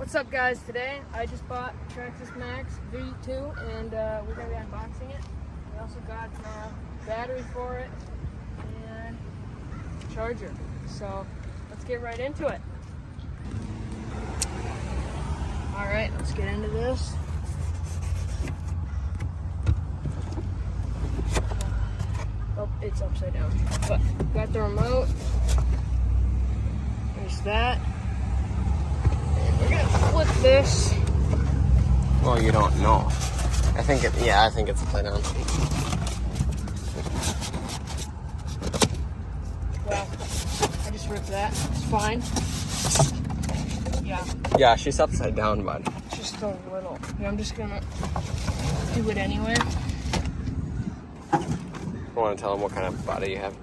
What's up, guys? Today I just bought TRAXXAS MAXX V2 and we're going to be unboxing it. We also got battery for it and charger. So let's get right into it. Alright, let's get into this. Oh, it's upside down. But got the remote. There's that. And we're gonna flip this. Well, you don't know. I think it's upside down. Well, I just ripped that. It's fine. Yeah. Yeah, she's upside down, bud. Just a little. Yeah, I'm just gonna do it anyway. I want to tell them what kind of body you have.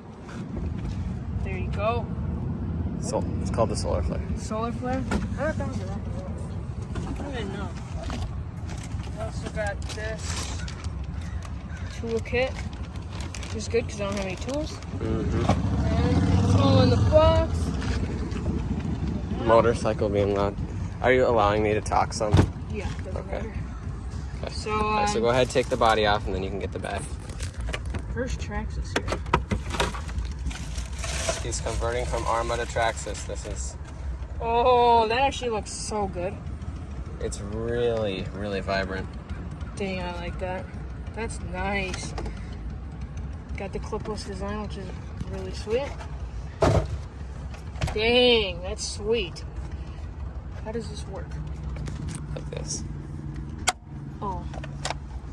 There you go. So it's called the solar flare. Solar flare? I don't know that. I don't even know. I also got this toolkit, which is good because I don't have any tools. Mm-hmm. And it's all in the box. Motorcycle being loud. Are you allowing me to talk some? Yeah, doesn't Okay. matter. Okay. So, So go ahead, take the body off, and then you can get the bag. First TRAXXAS here. He's converting from Arma to TRAXXAS. This is... Oh, that actually looks so good. It's really, really vibrant. Dang, I like that. That's nice. Got the clipless design, which is really sweet. Dang, that's sweet. How does this work? Like this. Oh,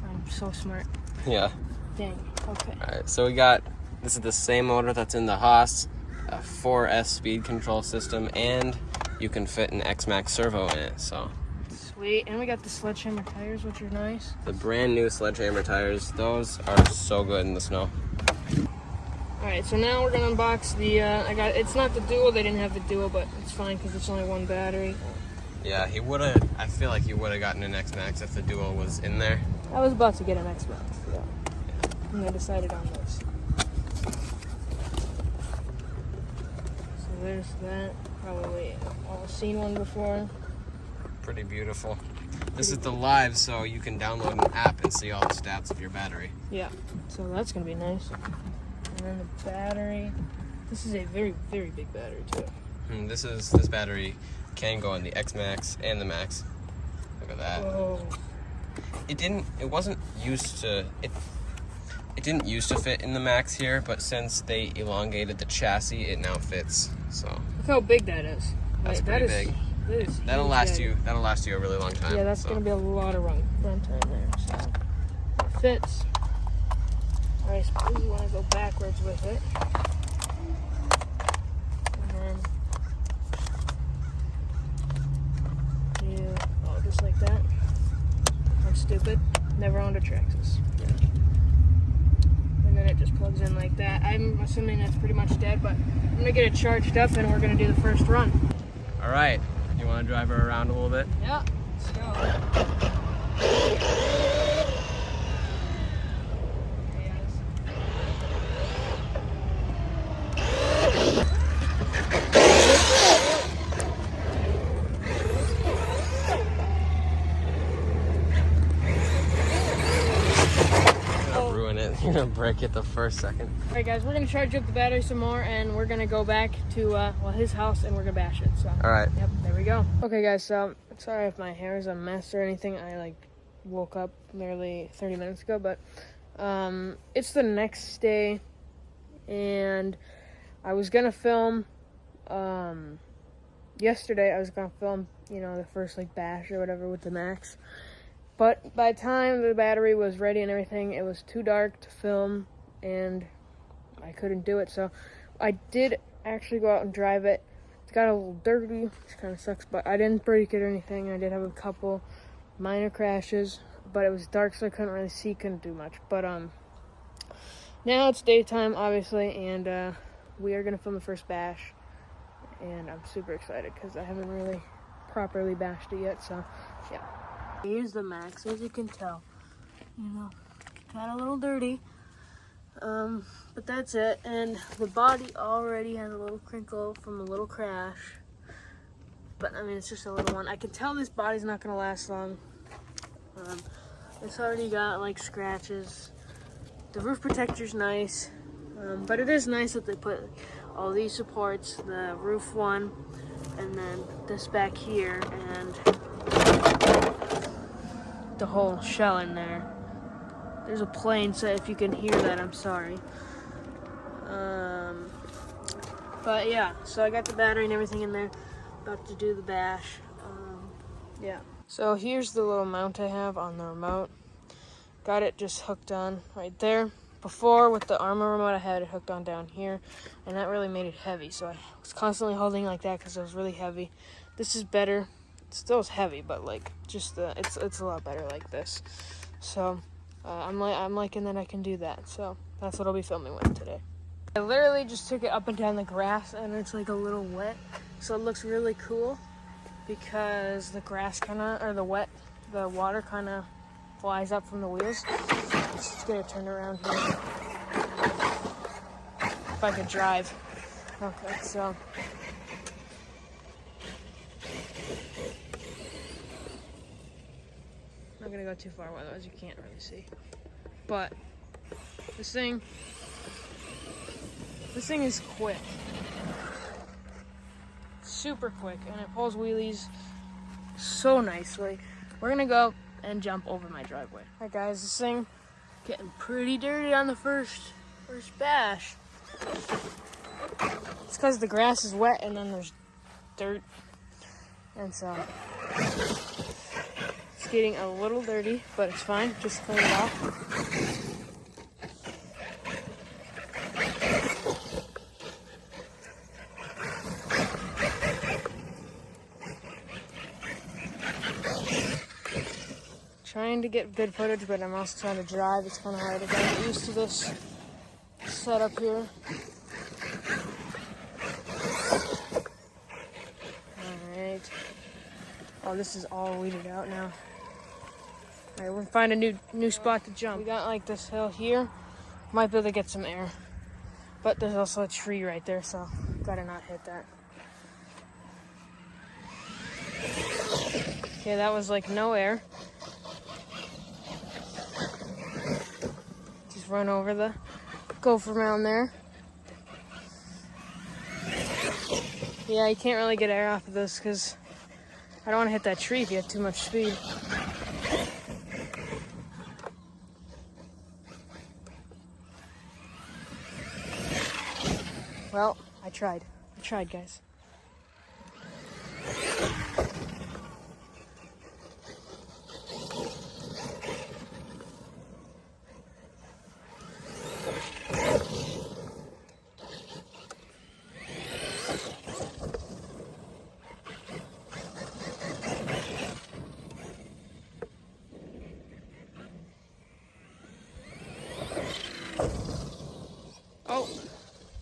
I'm so smart. Yeah. Dang, okay. Alright, so we got... This is the same motor that's in the Haas. A 4S speed control system, and you can fit an X-Max servo in it, so... Sweet, and we got the sledgehammer tires, which are nice. The brand new sledgehammer tires, those are so good in the snow. Alright, so now we're gonna unbox the, it's not the Duo, they didn't have the Duo, but it's fine because it's only one battery. Yeah, I feel like he would've gotten an X-Max if the Duo was in there. I was about to get an X-Max, yeah. And I decided on this. So there's that. Probably all seen one before. Pretty beautiful. This is the Live, so you can download an app and see all the stats of your battery. Yeah, so that's gonna be nice. And then the battery. This is a very, very big battery too. This battery can go in the X-Max and the Max. Look at that. Whoa. It didn't used to fit in the Max here, but since they elongated the chassis, it now fits. So Look how big that is. that's pretty big. That'll last you a really long time. Yeah, that's gonna be a lot of run time there. So it fits. Alright, I suppose you want to go backwards with it. And then just like that. I'm stupid. Never owned a TRAXXAS. Yeah. And then it just plugs in like that. I'm assuming that's pretty much dead, but I'm gonna get it charged up and we're gonna do the first run. All right. You want to drive her around a little bit? Yeah, let's go. You're gonna break it the first second. Alright guys, we're gonna charge up the battery some more and we're gonna go back to his house and we're gonna bash it. So alright. Yep, there we go. Okay guys, so sorry if my hair is a mess or anything. I woke up nearly 30 minutes ago, but it's the next day and I was gonna film yesterday. I was gonna film, the first bash or whatever with the Max. But by the time the battery was ready and everything, it was too dark to film, and I couldn't do it. So I did actually go out and drive it. It got a little dirty, which kind of sucks, but I didn't break it or anything. I did have a couple minor crashes, but it was dark, so I couldn't really see, couldn't do much. But now it's daytime, obviously, and we are going to film the first bash, and I'm super excited because I haven't really properly bashed it yet, so yeah. Here's the Max, as you can tell. Got a little dirty. But that's it. And the body already has a little crinkle from a little crash. but I mean, it's just a little one. I can tell this body's not gonna last long. It's already got like scratches. The roof protector's nice, but it is nice that they put all these supports, the roof one, and then this back here, and the whole shell in there. There's a plane, so if you can hear that, I'm sorry. But yeah, so I got the battery and everything in there. About to do the bash. Yeah. So here's the little mount I have on the remote. Got it just hooked on right there. Before, with the armor remote, I had it hooked on down here, and that really made it heavy. So I was constantly holding like that because it was really heavy. This is better. It still is heavy, but like just it's a lot better like this. So I'm liking that I can do that. So that's what I'll be filming with today. I literally just took it up and down the grass, and it's like a little wet, so it looks really cool because the grass the water kind of flies up from the wheels. Just gonna turn around here. If I could drive. Okay, so. I'm not gonna go too far, otherwise you can't really see. But this thing is quick. Super quick, and it pulls wheelies so nicely. We're gonna go and jump over my driveway. Alright guys, this thing getting pretty dirty on the first bash. It's because the grass is wet and then there's dirt. And so it's getting a little dirty, but it's fine. Just clean it off. Trying to get good footage, but I'm also trying to drive. It's kind of hard to get used to this setup here. Alright. Oh, this is all weeded out now. Alright, we're gonna find a new spot to jump. We got like this hill here. Might be able to get some air. But there's also a tree right there, so gotta not hit that. Okay, that was like no air. Run over go from around there. Yeah, you can't really get air off of this because I don't want to hit that tree if you have too much speed. Well, I tried, guys. Oh,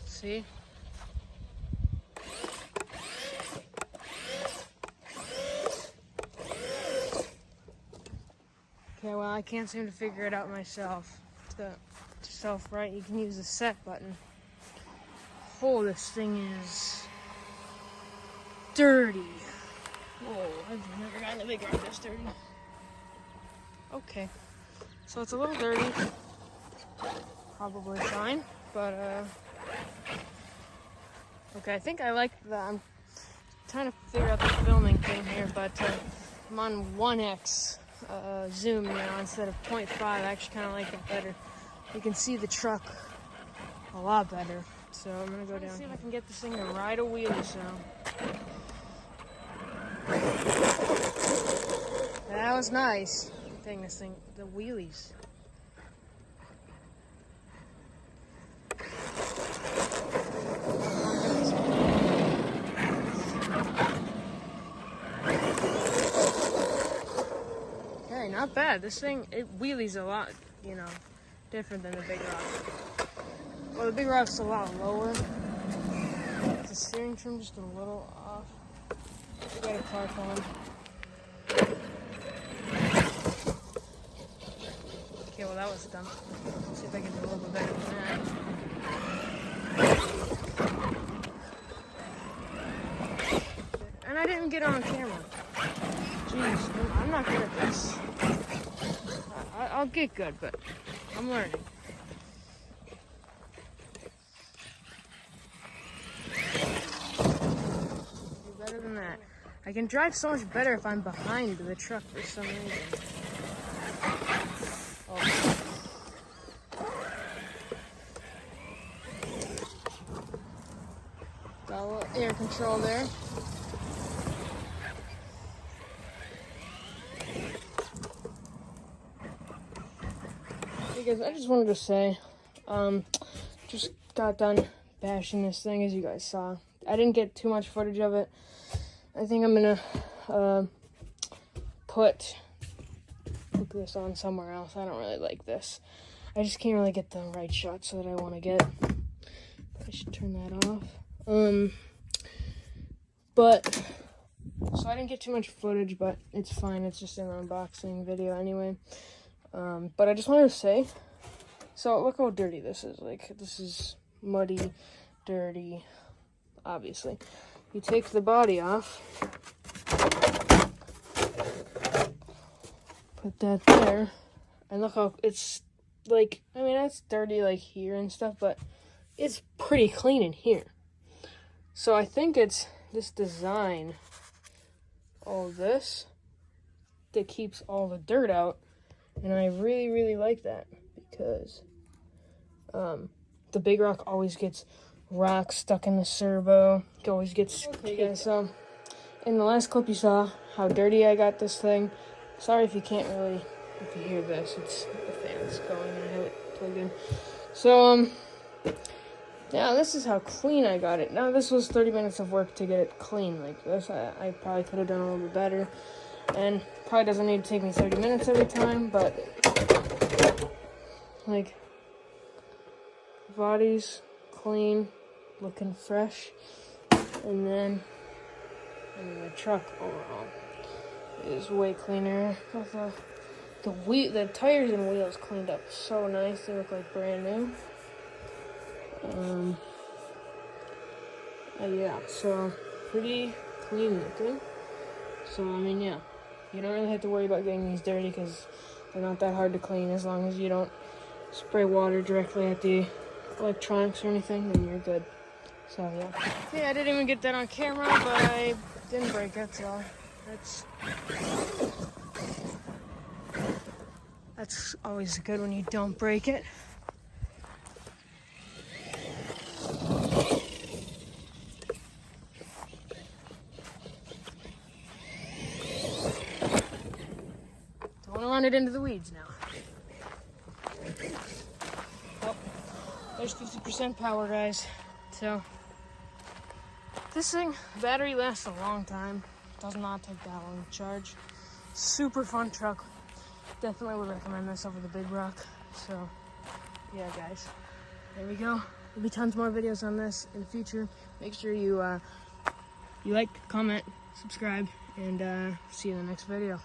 see? Okay, well, I can't seem to figure it out myself. To self-right, you can use the set button. Oh, this thing is dirty. Whoa, I've never gotten a big rock this dirty. Okay, so it's a little dirty. Probably fine, but okay, I think I like the, I'm trying to figure out the filming thing here, but I'm on 1x zoom now instead of 0.5. I actually kind of like it better. You can see the truck a lot better. So I'm gonna go down. See if I can get this thing to ride a wheelie. So that was nice. Dang, this thing, the wheelies. Okay, not bad. This thing, it wheelies a lot, you know, different than the big rock. Well, the big rock's a lot lower. The steering trim just a little off. We got a car coming. Okay, well that was dumb. Let's see if I can do a little bit better than that. And I didn't get it on camera. Jeez, I'm not good at this. I'll get good, but I'm learning. Do better than that. I can drive so much better if I'm behind the truck for some reason. Oh. Got a little air control there. Hey guys, I just wanted to say, just got done bashing this thing, as you guys saw. I didn't get too much footage of it. I think I'm gonna put this on somewhere else. I don't really like this. I just can't really get the right shots that I want to get. I should turn that off. But so I didn't get too much footage, but it's fine. It's just an unboxing video anyway. But I just wanted to say, so look how dirty this is. Like, this is muddy, dirty, obviously. You take the body off, put that there, and look how it's, like, I mean, it's dirty, like, here and stuff, but it's pretty clean in here. So I think it's this design, all this, that keeps all the dirt out. And I really, really like that because the big rock always gets rocks stuck in the servo. It always gets okay, guys. So in the last clip you saw how dirty I got this thing. Sorry if you can't really, if you hear this, it's the fan's going and I have it plugged in. So now this is how clean I got it. Now this was 30 minutes of work to get it clean like this. I probably could have done a little bit better. And probably doesn't need to take me 30 minutes every time, but like, body's clean, looking fresh, and then the truck overall is way cleaner. The tires and wheels cleaned up so nice; they look like brand new. Yeah, so pretty clean looking. So I mean, yeah. You don't really have to worry about getting these dirty because they're not that hard to clean. As long as you don't spray water directly at the electronics or anything, then you're good. So yeah. Yeah, I didn't even get that on camera, but I didn't break it, so that's always good when you don't break it. Run it into the weeds now. Oh, there's 50% power, guys. So this thing, battery lasts a long time. Does not take that long to charge. Super fun truck. Definitely would recommend this over the big rock. So yeah, guys, there we go. There'll be tons more videos on this in the future. Make sure you like, comment, subscribe, and see you in the next video.